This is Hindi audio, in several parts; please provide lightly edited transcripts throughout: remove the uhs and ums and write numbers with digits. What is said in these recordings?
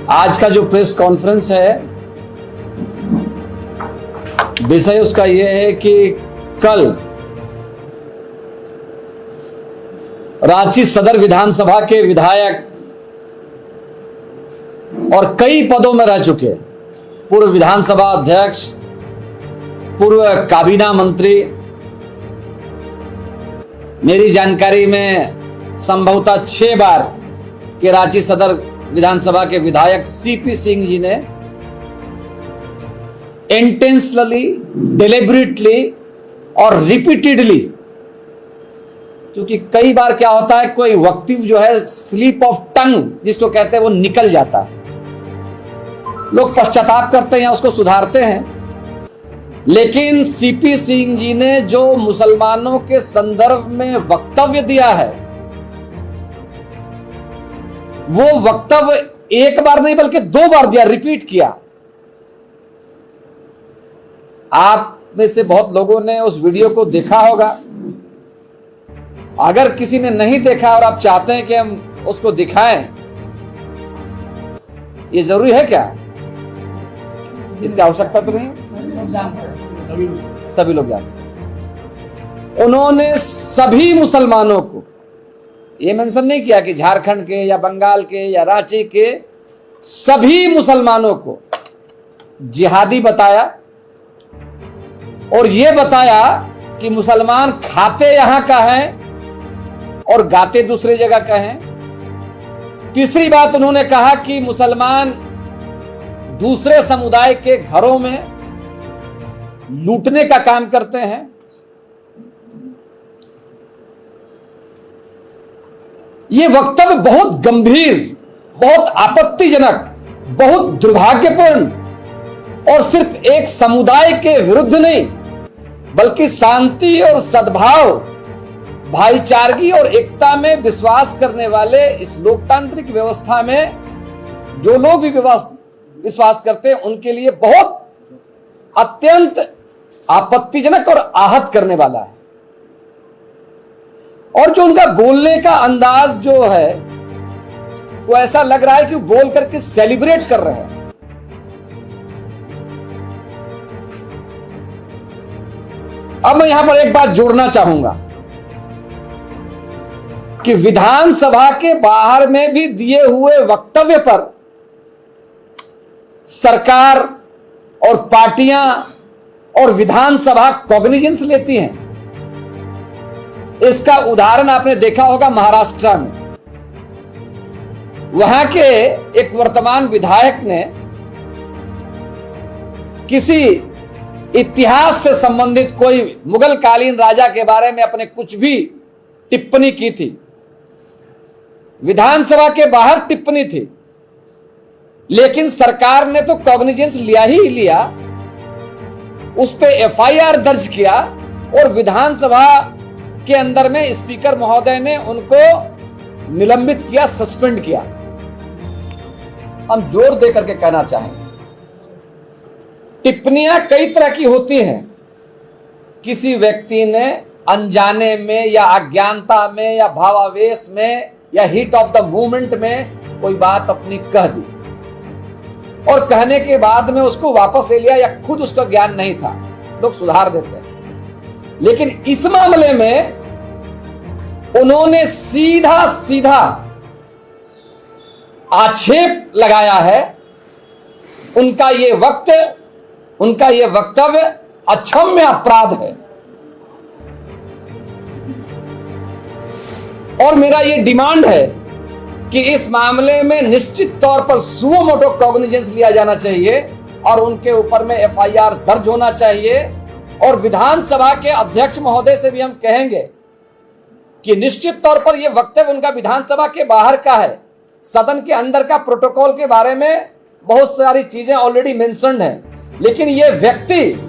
आज का जो प्रेस कॉन्फ्रेंस है, विषय उसका यह है कि कल रांची सदर विधानसभा के विधायक और कई पदों में रह चुके पूर्व विधानसभा अध्यक्ष, पूर्व काबीना मंत्री, मेरी जानकारी में संभवतः 6 बार के रांची सदर विधानसभा के विधायक सीपी सिंह जी ने इंटेंशनली, डिलिबरेटली और रिपीटेडली, क्योंकि कई बार क्या होता है, कोई वक्तव्य जो है स्लिप ऑफ टंग जिसको कहते हैं वो निकल जाता है, लोग पश्चाताप करते हैं, उसको सुधारते हैं। लेकिन सीपी सिंह जी ने जो मुसलमानों के संदर्भ में वक्तव्य दिया है, वो वक्तव्य एक बार नहीं बल्कि 2 बार दिया, रिपीट किया। आप में से बहुत लोगों ने उस वीडियो को देखा होगा। अगर किसी ने नहीं देखा और आप चाहते हैं कि हम उसको दिखाएं, ये जरूरी है क्या? इसकी आवश्यकता तो नहीं, सभी लोग जानते। उन्होंने सभी मुसलमानों को, ये मेंशन नहीं किया कि झारखंड के या बंगाल के या रांची के, सभी मुसलमानों को जिहादी बताया और ये बताया कि मुसलमान खाते यहां का है और गाते दूसरी जगह का है। तीसरी बात उन्होंने कहा कि मुसलमान दूसरे समुदाय के घरों में लूटने का काम करते हैं। ये वक्तव्य बहुत गंभीर, बहुत आपत्तिजनक, बहुत दुर्भाग्यपूर्ण और सिर्फ एक समुदाय के विरुद्ध नहीं बल्कि शांति और सद्भाव, भाईचारगी और एकता में विश्वास करने वाले इस लोकतांत्रिक व्यवस्था में जो लोग भी विश्वास करते हैं उनके लिए बहुत अत्यंत आपत्तिजनक और आहत करने वाला है। और जो उनका बोलने का अंदाज जो है वो ऐसा लग रहा है कि बोल करके सेलिब्रेट कर रहे हैं। अब मैं यहां पर एक बात जोड़ना चाहूंगा कि विधानसभा के बाहर में भी दिए हुए वक्तव्य पर सरकार और पार्टियां और विधानसभा कॉग्निजेंस लेती हैं। इसका उदाहरण आपने देखा होगा महाराष्ट्र में। वहां के एक वर्तमान विधायक ने किसी इतिहास से संबंधित कोई मुगल कालीन राजा के बारे में अपने कुछ भी टिप्पणी की थी। विधानसभा के बाहर टिप्पणी थी, लेकिन सरकार ने तो कॉग्निजेंस लिया ही लिया, उस पे एफआईआर दर्ज किया और विधानसभा के अंदर में स्पीकर महोदय ने उनको निलंबित किया, सस्पेंड किया। हम जोर देकर के कहना चाहेंगे, टिप्पणियां कई तरह की होती हैं। किसी व्यक्ति ने अनजाने में या अज्ञानता में या भावावेश में या हीट ऑफ द मूवमेंट में कोई बात अपनी कह दी और कहने के बाद में उसको वापस ले लिया या खुद उसका ज्ञान नहीं था, लोग सुधार देते हैं। लेकिन इस मामले में उन्होंने सीधा सीधा आक्षेप लगाया है। उनका ये वक्तव्य अक्षम्य अपराध है और मेरा ये डिमांड है कि इस मामले में निश्चित तौर पर सुओ मोटो कॉग्निजेंस लिया जाना चाहिए और उनके ऊपर में एफआईआर दर्ज होना चाहिए। और विधानसभा के अध्यक्ष महोदय से भी हम कहेंगे कि निश्चित तौर पर यह वक्तव्य उनका विधानसभा के बाहर का है। सदन के अंदर का प्रोटोकॉल के बारे में बहुत सारी चीजें ऑलरेडी मेंशन्ड हैं, लेकिन यह व्यक्ति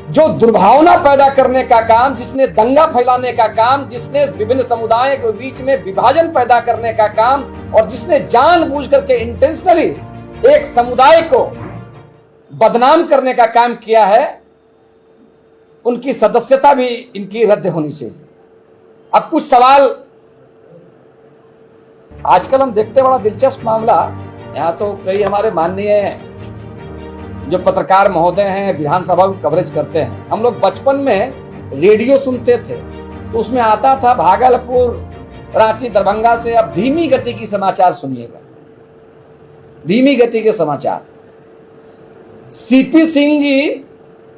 जो दुर्भावना पैदा करने का काम, जिसने दंगा फैलाने का काम, जिसने विभिन्न समुदायों के बीच में विभाजन पैदा करने का काम और जिसने जानबूझ करके इंटेंशनली एक समुदाय को बदनाम करने का काम किया है, उनकी सदस्यता भी इनकी रद्द होनी चाहिए। अब कुछ सवाल आजकल हम देखते हैं बड़ा दिलचस्प मामला, यहाँ तो कई हमारे माननीय जो पत्रकार महोदय हैं विधानसभा की कवरेज करते हैं। हम लोग बचपन में रेडियो सुनते थे तो उसमें आता था भागलपुर, रांची, दरभंगा से अब धीमी गति की समाचार सुनिएगा, धीमी गति के समाचार। सीपी सिंह जी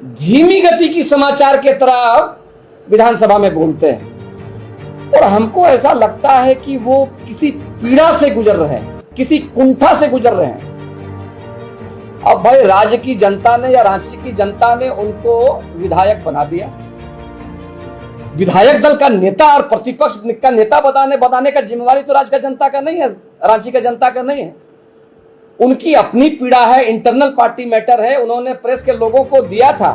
धीमी गति की समाचार के तरह विधानसभा में बोलते हैं और हमको ऐसा लगता है कि वो किसी पीड़ा से गुजर रहे हैं, किसी कुंठा से गुजर रहे हैं। अब भाई राज्य की जनता ने या रांची की जनता ने उनको विधायक बना दिया, विधायक दल का नेता और प्रतिपक्ष का नेता बनाने का जिम्मेवारी तो राज्य का जनता का नहीं है, रांची का जनता का नहीं है। उनकी अपनी पीड़ा है, इंटरनल पार्टी मैटर है। उन्होंने प्रेस के लोगों को दिया था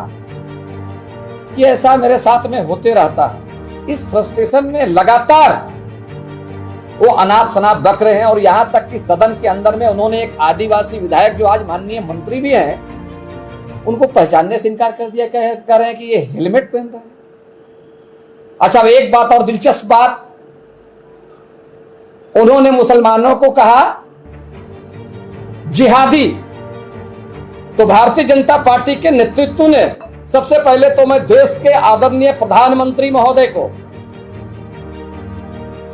कि ऐसा मेरे साथ में होते रहता है। इस फ्रस्ट्रेशन में लगातार वो अनाप शनाप बक रहे हैं और यहां तक कि सदन के अंदर में उन्होंने एक आदिवासी विधायक जो आज माननीय मंत्री भी हैं, उनको पहचानने से इनकार कर दिया, कह रहे हैं कि ये हेलमेट पहन रहे हैं। अच्छा, अब एक बात और दिलचस्प बात, उन्होंने मुसलमानों को कहा जिहादी। तो भारतीय जनता पार्टी के नेतृत्व ने सबसे पहले तो मैं देश के आदरणीय प्रधानमंत्री महोदय को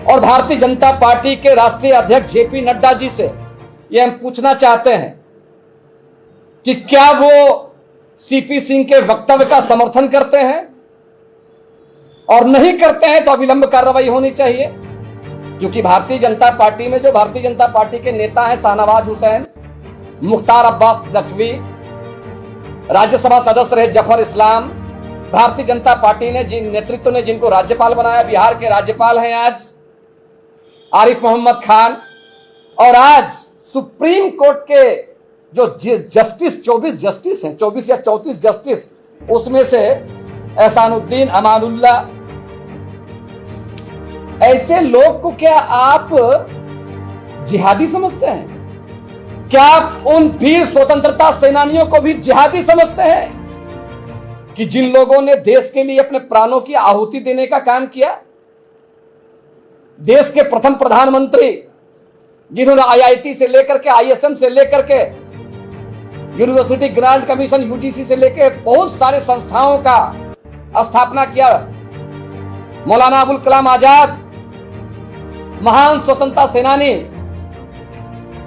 और भारतीय जनता पार्टी के राष्ट्रीय अध्यक्ष जेपी नड्डा जी से यह हम पूछना चाहते हैं कि क्या वो सीपी सिंह के वक्तव्य का समर्थन करते हैं, और नहीं करते हैं तो अविलंब कार्रवाई होनी चाहिए। क्योंकि भारतीय जनता पार्टी में जो भारतीय जनता पार्टी के नेता हैं शाहनवाज हुसैन, मुख्तार अब्बास नकवी, राज्यसभा सदस्य रहे जफर इस्लाम, भारतीय जनता पार्टी ने जिन नेतृत्व ने जिनको राज्यपाल बनाया, बिहार के राज्यपाल हैं आज आरिफ मोहम्मद खान, और आज सुप्रीम कोर्ट के जो जस्टिस 24 जस्टिस हैं, 24 या 34 जस्टिस, उसमें से एहसानुद्दीन अमानुल्ला, ऐसे लोग को क्या आप जिहादी समझते हैं? क्या आप उन वीर स्वतंत्रता सेनानियों को भी जिहादी समझते हैं कि जिन लोगों ने देश के लिए अपने प्राणों की आहुति देने का काम किया? देश के प्रथम प्रधानमंत्री जिन्होंने आईआईटी से लेकर के आईएसएम से लेकर के यूनिवर्सिटी ग्रांट कमीशन यूजीसी से लेकर बहुत सारे संस्थाओं का स्थापना किया, मौलाना अबुल कलाम आजाद, महान स्वतंत्रता सेनानी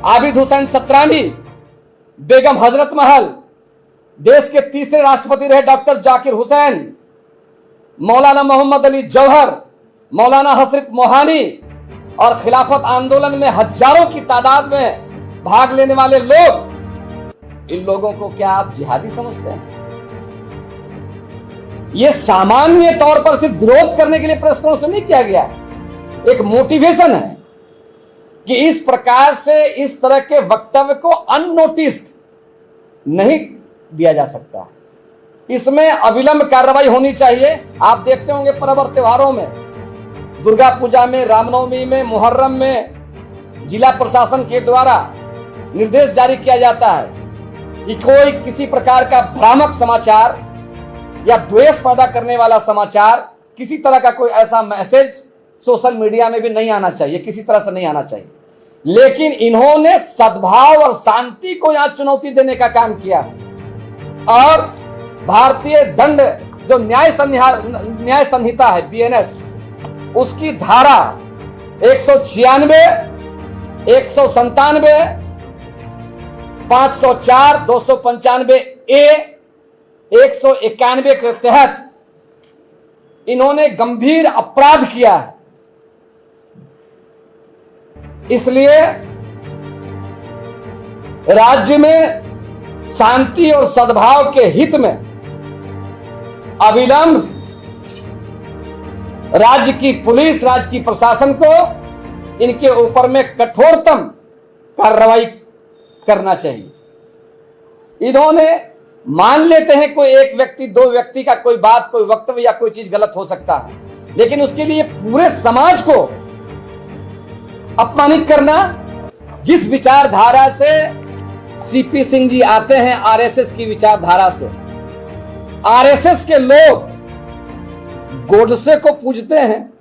आबिद हुसैन सत्रानी, बेगम हजरत महल, देश के तीसरे राष्ट्रपति रहे डॉक्टर जाकिर हुसैन, मौलाना मोहम्मद अली जौहर, मौलाना हसरत मोहानी, और खिलाफत आंदोलन में हजारों की तादाद में भाग लेने वाले लोग, इन लोगों को क्या आप जिहादी समझते हैं? यह सामान्य तौर पर सिर्फ विरोध करने के लिए प्रेस कॉन्फ्रेंस नहीं किया गया, एक मोटिवेशन है कि इस प्रकार से इस तरह के वक्तव्य को अननोटिस्ड नहीं दिया जा सकता। इसमें अविलंब कार्रवाई होनी चाहिए। आप देखते होंगे पर्व और त्योहारों में, दुर्गा पूजा में, रामनवमी में, मुहर्रम में जिला प्रशासन के द्वारा निर्देश जारी किया जाता है कि कोई किसी प्रकार का भ्रामक समाचार या द्वेष पैदा करने वाला समाचार, किसी तरह का कोई ऐसा मैसेज सोशल मीडिया में भी नहीं आना चाहिए, किसी तरह से नहीं आना चाहिए। लेकिन इन्होंने सद्भाव और शांति को यहां चुनौती देने का काम किया और भारतीय दंड जो न्याय संहिता है बीएनएस, उसकी धारा 196, 197, 504, 295 ए, 191 के तहत इन्होंने गंभीर अपराध किया है। इसलिए राज्य में शांति और सद्भाव के हित में अविलंब राज्य की पुलिस, राज्य की प्रशासन को इनके ऊपर में कठोरतम कार्रवाई करना चाहिए। इन्होंने मान लेते हैं कोई एक व्यक्ति, दो व्यक्ति का कोई बात, कोई वक्तव्य या कोई चीज गलत हो सकता है, लेकिन उसके लिए पूरे समाज को अपमानित करना, जिस विचारधारा से सीपी सिंह जी आते हैं, आरएसएस की विचारधारा से, आरएसएस के लोग गोडसे को पूजते हैं,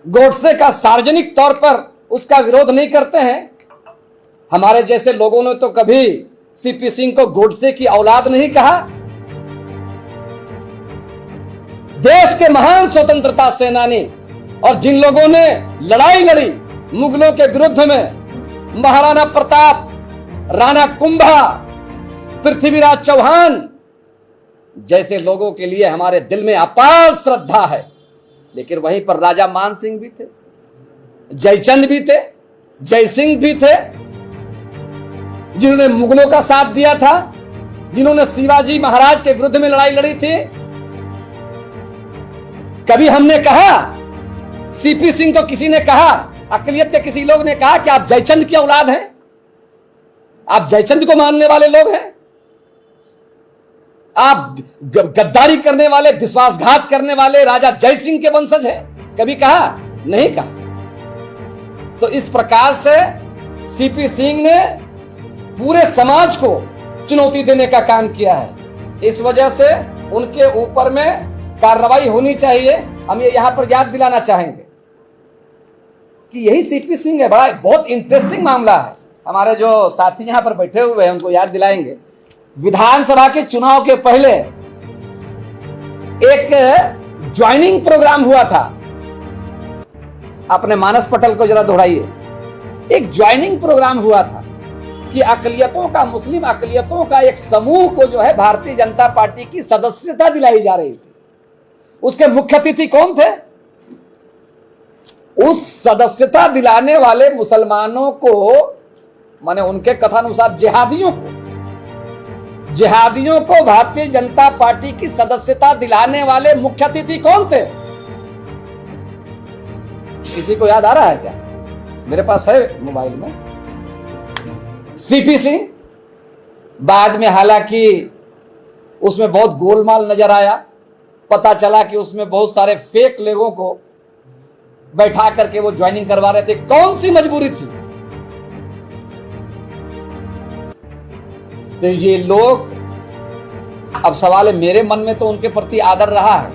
गोडसे का सार्वजनिक तौर पर उसका विरोध नहीं करते हैं। हमारे जैसे लोगों ने तो कभी सीपी सिंह को गोडसे की औलाद नहीं कहा। देश के महान स्वतंत्रता सेनानी और जिन लोगों ने लड़ाई लड़ी मुगलों के विरुद्ध में, महाराणा प्रताप, राणा कुंभा, पृथ्वीराज चौहान जैसे लोगों के लिए हमारे दिल में अपार श्रद्धा है। लेकिन वहीं पर राजा मान सिंह भी थे, जयचंद भी थे, जयसिंह भी थे, जिन्होंने मुगलों का साथ दिया था, जिन्होंने शिवाजी महाराज के विरुद्ध में लड़ाई लड़ी थी। कभी हमने कहा, सीपी सिंह को किसी ने कहा, अकलियत के किसी लोग ने कहा कि आप जयचंद की औलाद हैं, आप जयचंद को मानने वाले लोग हैं, आप गद्दारी करने वाले, विश्वासघात करने वाले राजा जयसिंह के वंशज हैं? कभी कहा? नहीं कहा। तो इस प्रकार से सीपी सिंह ने पूरे समाज को चुनौती देने का काम किया है। इस वजह से उनके ऊपर में कार्रवाई होनी चाहिए। हम ये यहां पर याद दिलाना चाहेंगे कि यही सीपी सिंह है। बहुत इंटरेस्टिंग मामला है। हमारे जो साथी यहां पर बैठे हुए हैं उनको याद दिलाएंगे। विधानसभा के चुनाव के पहले एक ज्वाइनिंग प्रोग्राम हुआ था। अपने मानस पटल को जरा दोहराइए। एक ज्वाइनिंग प्रोग्राम हुआ था कि अकलियतों का, मुस्लिम अकलियतों का एक समूह को जो है भारतीय जनता पार्टी की सदस्यता दिलाई जा रही थी। उसके मुख्य अतिथि कौन थे? उस सदस्यता दिलाने वाले मुसलमानों को, माने उनके कथानुसार जिहादियों को भारतीय जनता पार्टी की सदस्यता दिलाने वाले मुख्य अतिथि कौन थे? किसी को याद आ रहा है क्या? मेरे पास है मोबाइल में। सीपी सिंह। बाद में हालांकि उसमें बहुत गोलमाल नजर आया। पता चला कि उसमें बहुत सारे फेक लोगों को बैठा करके वो ज्वाइनिंग करवा रहे थे। कौन सी मजबूरी थी? तो ये लोग, अब सवाल है, मेरे मन में तो उनके प्रति आदर रहा है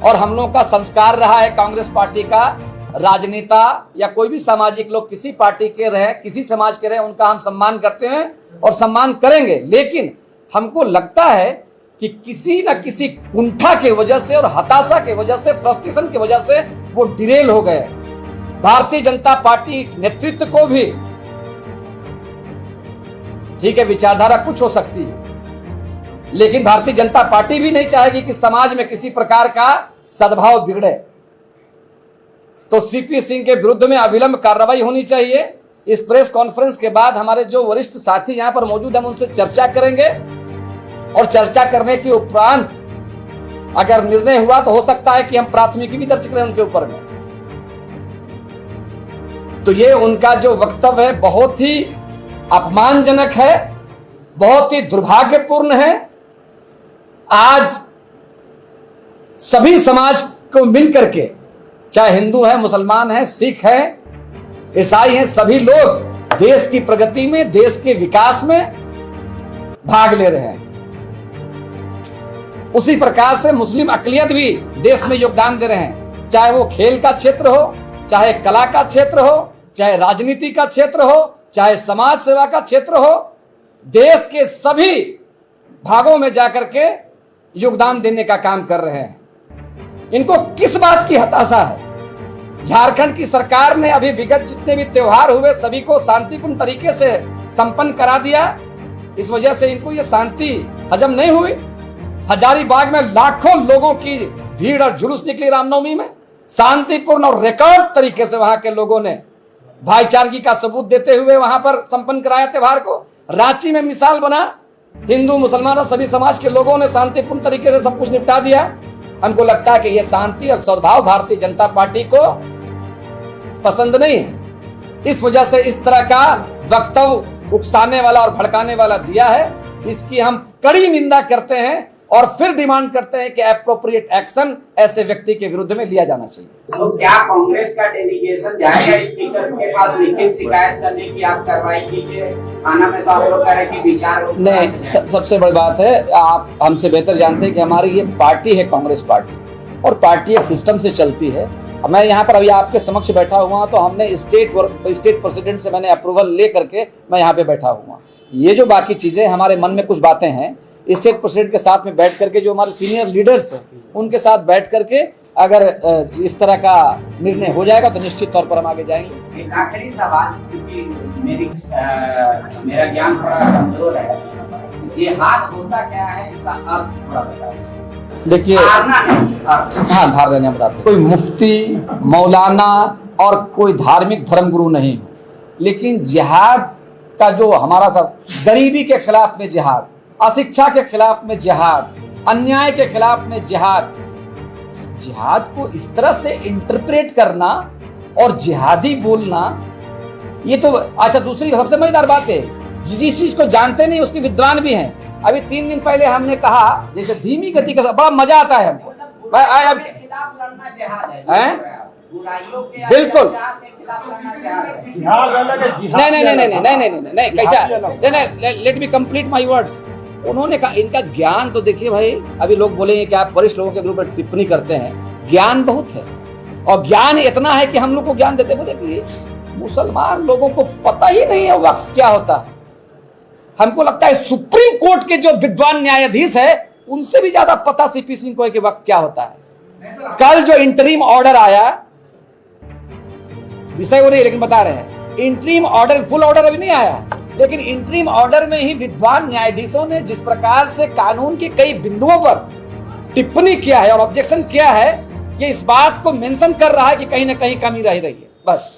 और हम लोगों का संस्कार रहा है। कांग्रेस पार्टी का राजनेता या कोई भी सामाजिक लोग किसी पार्टी के रहे, किसी समाज के रहे, उनका हम सम्मान करते हैं और सम्मान करेंगे। लेकिन हमको लगता है कि किसी न किसी कुंठा की वजह से और हताशा की वजह से, फ्रस्ट्रेशन की वजह से वो डिरेल हो गए। भारतीय जनता पार्टी नेतृत्व को भी, ठीक है, विचारधारा कुछ हो सकती है, लेकिन भारतीय जनता पार्टी भी नहीं चाहेगी कि समाज में किसी प्रकार का सद्भाव बिगड़े। तो सीपी सिंह के विरुद्ध में अविलंब कार्रवाई होनी चाहिए। इस प्रेस कॉन्फ्रेंस के बाद हमारे जो वरिष्ठ साथी यहां पर मौजूद हैं, हम उनसे चर्चा करेंगे और चर्चा करने के उपरांत अगर निर्णय हुआ तो हो सकता है कि हम प्राथमिकी भी दर्ज करें उनके ऊपर में। तो ये उनका जो वक्तव्य है बहुत ही अपमानजनक है, बहुत ही दुर्भाग्यपूर्ण है। आज सभी समाज को मिलकर के, चाहे हिंदू है, मुसलमान है, सिख है, ईसाई हैं, सभी लोग देश की प्रगति में, देश के विकास में भाग ले रहे हैं। उसी प्रकार से मुस्लिम अकलियत भी देश में योगदान दे रहे हैं, चाहे वो खेल का क्षेत्र हो, चाहे कला का क्षेत्र हो, चाहे राजनीति का क्षेत्र हो, चाहे समाज सेवा का क्षेत्र हो। देश के सभी भागों में जाकर के योगदान देने का काम कर रहे हैं। इनको किस बात की हताशा है? झारखंड की सरकार ने अभी विगत जितने भी त्योहार हुए सभी को शांतिपूर्ण तरीके से संपन्न करा दिया। इस वजह से इनको ये शांति हजम नहीं हुई। हजारीबाग में लाखों लोगों की भीड़ और जुलूस निकली रामनवमी में, शांतिपूर्ण और रिकॉर्ड तरीके से वहां के लोगों ने भाईचारगी का सबूत देते हुए वहां पर संपन्न कराया त्योहार को। रांची में मिसाल बना, हिंदू मुसलमान और सभी समाज के लोगों ने शांतिपूर्ण तरीके से सब कुछ निपटा दिया। हमको लगता है कि यह शांति और सद्भाव भारतीय जनता पार्टी को पसंद नहीं है। इस वजह से इस तरह का वक्तव्य उकसाने वाला और भड़काने वाला दिया है। इसकी हम कड़ी निंदा करते हैं और फिर डिमांड करते हैं कि एप्रोप्रिएट एक्शन ऐसे व्यक्ति के विरुद्ध में लिया जाना चाहिए। तो क्या कांग्रेस का डेलीगेशन जाएगा स्पीकर के पास लिखित शिकायत करने की, आप कार्रवाई कीजिए? थाना में तो आप लोग कह रहे हैं कि विचार नहीं, सबसे बड़ी बात है, आप हमसे बेहतर जानते हैं कि हमारी ये पार्टी है कांग्रेस पार्टी, और पार्टी एक सिस्टम से चलती है। अब मैं यहाँ पर अभी आपके समक्ष बैठा हुआ तो हमने स्टेट प्रेसिडेंट से मैंने अप्रूवल ले करके मैं यहाँ पे बैठा हुआ। ये जो बाकी चीजें हमारे मन में कुछ बातें हैं, स्टेट प्रेसिडेंट के साथ में बैठ करके जो हमारे सीनियर लीडर्स हैं उनके साथ बैठ करके अगर इस तरह का निर्णय हो जाएगा तो निश्चित तौर पर हम आगे जाएंगे। एक आखिरी सवाल, क्योंकि मेरा ज्ञान थोड़ा कमजोर है, जिहाद होता क्या है, इसका अर्थ थोड़ा बताइए। देखिए, हाँ धारणा नहीं बताते। कोई मुफ्ती, मौलाना और कोई धार्मिक धर्मगुरु नहीं, लेकिन जिहाद का जो हमारा सब गरीबी के खिलाफ में जिहाद, अशिक्षा के खिलाफ में जिहाद, अन्याय के खिलाफ में जिहाद, जिहाद को इस तरह से इंटरप्रेट करना और जिहादी बोलना, ये तो अच्छा। दूसरी सबसे मजेदार बात है, जिस चीज को जानते नहीं उसके विद्वान भी हैं। अभी 3 दिन पहले हमने कहा जैसे धीमी गति का, बड़ा मजा आता है हमको। बिल्कुल नहीं, कैसा, let me complete my words. उन्होंने कहा इनका ज्ञान तो देखिए भाई, अभी लोग बोलेंगे कि आप वरिष्ठ लोगों के ग्रुप में टिप्पणी करते हैं, ज्ञान बहुत है और ज्ञान इतना है कि हम लोग को ज्ञान देते बोले कि मुसलमान लोगों को पता ही नहीं है वक्फ क्या होता है। हमको लगता है सुप्रीम कोर्ट के जो विद्वान न्यायाधीश है उनसे भी ज्यादा पता सीपी सिंह को है कि वक्फ क्या होता है। कल जो इंटरिम ऑर्डर आया, विषय वो नहीं लेकिन बता रहे हैं, इंटरिम ऑर्डर, फुल ऑर्डर अभी नहीं आया, लेकिन इंटरिम ऑर्डर में ही विद्वान न्यायाधीशों ने जिस प्रकार से कानून के कई बिंदुओं पर टिप्पणी किया है और ऑब्जेक्शन किया है, ये इस बात को मेंशन कर रहा है कि कहीं ना कहीं कमी रह रही है। बस।